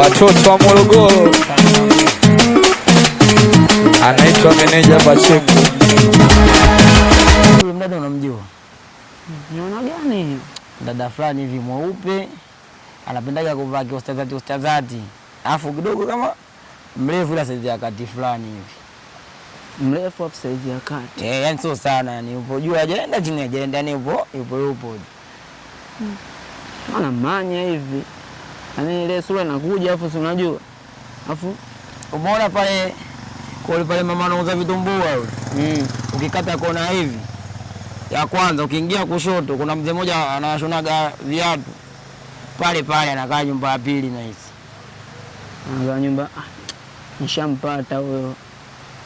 watoto wa Morogoro, anaitwa meneja Pacheco. Yule mdada unamjua? Unaona gani? Dada fulani hivi mweupe, anapendaga kuvaa ustazati. Alafu kidogo kama mrefu ila saizi ya kati fulani hivi. Mrefu afu saizi ya kati. Yani sio sana, yani upo juu ajaenda chini ajaenda, yani yupo. Ana manya hivi. Yaani ile sura inakuja afu si unajua. Afu umeona pale pale mama anauza vitumbua yule. Ukikata kona hivi ya kwanza ukiingia kushoto kuna mzee mmoja anashonaga viatu. Pale anakaa nyumba ya pili na hizi. Anakaa nyumba nishampata huyo.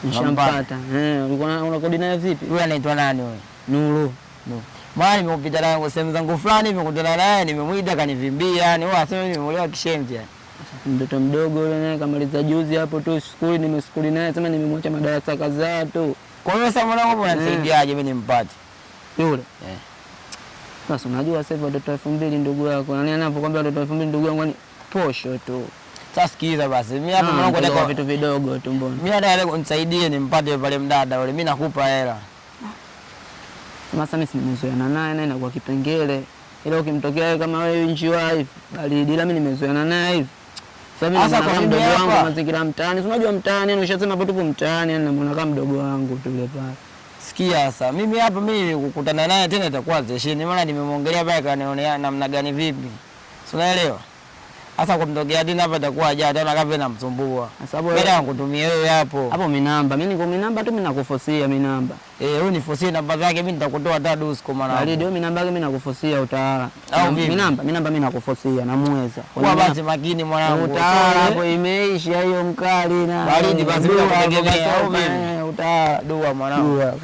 Nishampata. Ulikuwa unakodi naye vipi? Huyo anaitwa nani wewe? Nuru. Mara nimepita naye sehemu zangu fulani nimekutana naye nimemuita kanivimbia, yani wewe asema nimeolewa kishenzi yani. Mtoto mdogo yule naye kamaliza juzi hapo tu shule, nimeskuli naye sema nimemwacha madarasa kadhaa tu. Kwa hiyo sasa mwanangu unanisaidiaje mimi nimpate? Yule. Sasa unajua sasa watoto 2000 ndugu yako. Nani anapokuambia watoto 2000 ndugu yangu ni posho tu. Sasa sikiza basi. Mimi hapa mwanangu nataka vitu vidogo tu mbona. Mimi nataka unisaidie nimpate pale mdada yule. Mimi nakupa hela. Sasa mimi nimezoeana naye na kwa kipengele. Ila ukimtokea wewe kama wewe nchi wife, bali ila mimi nimezoeana naye hivi. Sasa mimi kama mdogo wangu mazingira mtaani. Unajua mtaani unashasema hapo tupo mtaani, namuona kama mdogo wangu tu yule pale. Sikia sasa, mimi hapa kukutana naye tena itakuwa zeshini, maana nimemwongelea pale kanionea namna gani vipi. Si unaelewa? Sasa kumtokea tena hapa itakuwa ajabu tena kama namsumbua. Sababu wewe nakutumia wewe hapo. Hapo mimi namba. Mimi niko mimi namba tu mimi nakufosia mimi namba. Wewe nifosie namba zake mimi nitakutoa hata dusko maana. Bali ndio mimi namba yake mimi nakufosia utaala. Mimi namba mimi nakufosia namuweza. Kwa basi makini mwanangu. Utaala hapo imeisha hiyo mkali na. Bali basi mimi nakutegemea au mimi. Utaala dua mwanangu.